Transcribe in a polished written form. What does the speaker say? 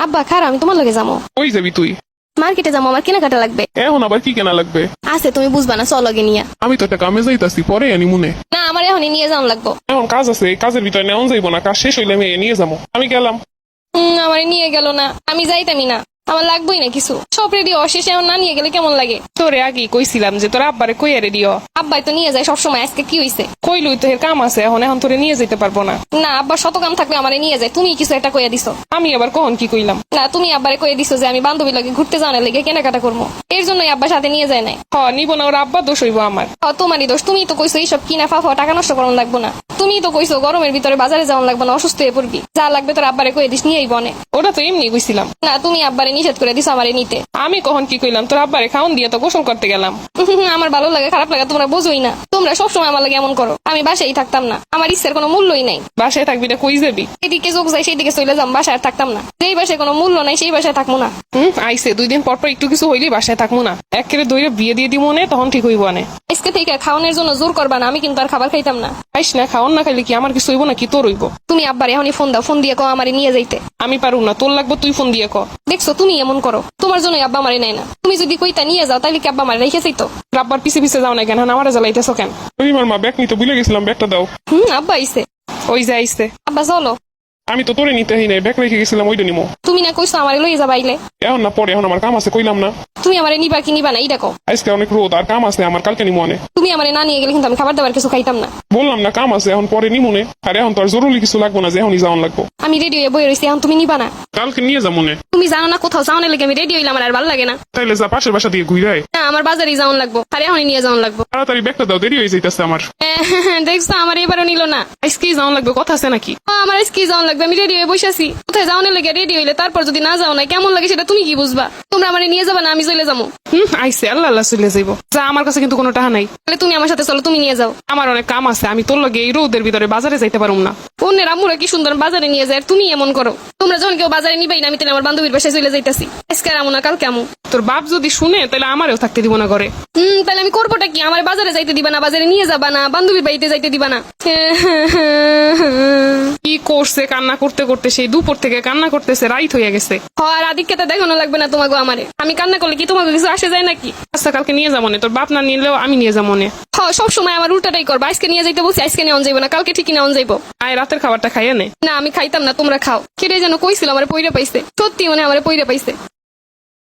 আব্বা খারাপ, আমি তোমার লগে যাবো। কই যাবি তুই? মার্কেটে যাবো, আমার কেনাকাটা লাগবে। এখন আবার কি কেনা লাগবে? আছে, তুমি বুঝবা না, চল লগে নিয়ে। আমি তো একটা কামে যাইতাছি, পরে আনি মনে। না, আমার এখনই নিয়ে যাওয়া লাগবো। এখন কাজ আছে, এই কাজের ভিতরে নেওয়া যাইবো না, কাজ শেষ হইলে আমি নিয়ে যাবো। আমি গেলাম। আমার নিয়ে গেল না, আমি যাইতামই না, আমার লাগবেই না কিছু। সব রেডি অশেষে এখন না নিয়ে গেলে কেমন লাগে? তোরে আগেই কইছিলাম যে তোর আব্বারে কইয়া রেডিও। আব্বাই তো নিয়ে যায় সবসময়, আজকে কি হইছে? কইলুই তো এর কাম আছে, এখন এখন তোরে নিয়ে যেতে পারবো না। না, আব্বার শত কাম থাকলে আমারে নিয়ে যায়, তুমি কিছু একটা কইয়া দিছো। আমি আবার কখন কি কইলাম? না, তুমি আব্বারে কইয়া দিছো যে আমি বান্ধবী লাগে ঘুরতে যাওয়ার লেগে কেনাকাটা করবো, এর জন্যই আব্বার সাথে নিয়ে যায় নাই। নিব না, ওর আব্বা দোষ হইব আমার। তোমারই দোষ, তুমি তো কইছো এইসব কিনা ফাফা টাকা নষ্ট করানো লাগবো না। তুমি তো কইছো গরমের ভিতরে বাজারে যাওয়ান লাগবো না, অসুস্থ হয়ে পড়বি, যা লাগবে তোর আব্বারে কইয়া দিস নিয়েই বনে। ওটা তো এমনি কইছিলাম। না, তুমি আব্বারে নিষেধ করে দিছো আমারে নিতে। আমি কখন কি কইলাম? তোর আব্বারে খাওন দিয়ে তো গোসল করতে গেলাম। আমার ভালো লাগে খারাপ লাগে তোমরা বোঝোই না, তোমরা সবসময় আমার লাগে এমন করো। আমি বাসায় থাকতাম না, আমার ইচ্ছার কোনো মূল্যই নাই। বাসায় থাকবি না, কই যাবি? এদিকে যোগ যায় সেদিকে চলে যাম, বাসায় আর থাকতাম না। যেই বাসায় কোনো মূল্য নাই সেই বাসায় থাকবো না। আইসে 2 দিন পর পর একটু কিছু হইলে বাসায় থাকবো না, একেবারে দইরে বিয়ে দিয়ে দিব মনে, তখন ঠিক হইব আনে। আজকে থেকে খাওয়ানোর জন্য জোর করবা না, আমি কিন্তু আর খাবার খাইতাম না। আইস না, খাওন না খাইলে কি আমার কিছু হইব না কি তোর হইব? তুমি আব্বার এখনই ফোন দাও, ফোন দিয়ে কও আমারে নিয়ে যাইতে। আমি পারুম না, তোর লাগবো, তুই ফোন দিয়ে ক। দেখছো তুমি এমন করো, তোমার জন্যই আব্বা আমারে নেয় না। তুমি যদি কইতা নিয়ে যাও তাহলে কি আব্বা আমারে রেখে যাইতো? আব্বার পিছে পিছে যাও না কেন? আমার জ্বালাইতেছো কেন? রহিমার মা ব্যাগ নিতে ভুলে গেছিলাম, ব্যাগটা দাও। আব্বা আইছে। ওই যে আইসে। আব্বা চলো। আমি তো তোরে নিতে হই নাই, ব্যাগ রেখে গেছিলাম, ওইটা নিমো। তুমি না কইছো আমারে লইয়ে যাবা আইলে। এখন না, পরে, এখন আমার কাম আছে, কইলাম না। তুমি আমারে নিবা কি নিবা না এইটা কও। আজকে অনেক রোদ আর কাম আছে আমার, কালকে নিমো আনে। তুমি আমারে না নিয়ে গেলে কিন্তু আমি খাবার দাবার কিছু খাইতাম না। বললাম না কাম আছে, এখন পরে নিমুনে। আর এখন তো আর জরুরি কিছু লাগবো না যে এখনই যাওয়ান লাগবো। আমি রেডি হয়ে বই রইছি, এখন তুমি নিবা না। কালকে নিয়ে যাবো মনে। তুমি জানো না কোথাও যাওয়ার লেগে আমি রেডি হইলাম, আমার আর ভালো লাগে না। তাইলে যা, পাশের বাসা দিয়ে ঘুরে আয়। না, আমার বাজারে যাওয়ান লাগবো, আর এখনই নিয়ে যাওয়ান লাগবো। তাড়াতাড়ি ব্যাগটা দাও, দেরি হয়ে যাইতেছে আমার। দেখছো আমার এবারও নিল না। আজকে যাওন লাগবে, কথা আছে নাকি? আমার আজকে যাওয়ান লাগবে, আমি রেডি হয়ে বসে আছি। কোথায় যাওয়ার লেগে রেডি হইলে তারপর যদি না যাও না কেমন লাগে সেটা তুমি কি বুঝবা? তোমরা আমারে নিয়ে যাবা না আমি চলে যাবো? আইসে, আল্লাহ আল্লাহ চলে যাইবো। যা, আমার কাছে কিন্তু কোনো টাকা নাই। তাহলে তুমি আমার সাথে চলো, তুমি নিয়ে যাও। আমার অনেক কাম আছে, আমি তোর লগে এই রোদের ভিতরে বাজারে যাইতে পারুম না। অন্যের আম্মুরা কি সুন্দর বাজারে নিয়ে যায়, আর তুমি এমন করো। তোমরা যখন কেউ বাজারে নিবেই না, আমি তাহলে আমার বান্ধবীর বাসায় চলে যাইতাছি। আজকে আর আমু না, কালকে আমু। তোর বাপ যদি শুনে তাহলে আমারও থাকতে দিব না ঘরে। তাহলে আমি করবোটা কি? আমার বাজারে যাইতে দিবা না, বাজারে নিয়ে যাবা না, বান্ধবীর বাড়িতে যাইতে দিবা না। কি করছে? কান্না করতে করতে সেই দুপুর থেকে কান্না করতেছে, রাইত হইয়া গেছে। আর আদিক্ষেতা দেখানো লাগবে না তোমাকে আমারে। আমি কান্না করলে কি তোমাকে কিছু আসে যায় নাকি? আচ্ছা, কালকে নিয়ে যাবো না, তোর বাপ না নিলেও আমি নিয়ে যাবো না। সব সময় আমার উল্টাটাই করবা। আজকে নিয়ে যাইতে বলছি, আজকে নেওয়া যাইবো না, কালকে ঠিকই নেওয়া যাইবো। আয় রাতের খাবারটা খাইয়ে নে। না, আমি খাইতাম না, তোমরা খাও। কেটে যেন কইছিল আমার পইরা পাইছে, সত্যি মনে আমার পইরা পাইছে।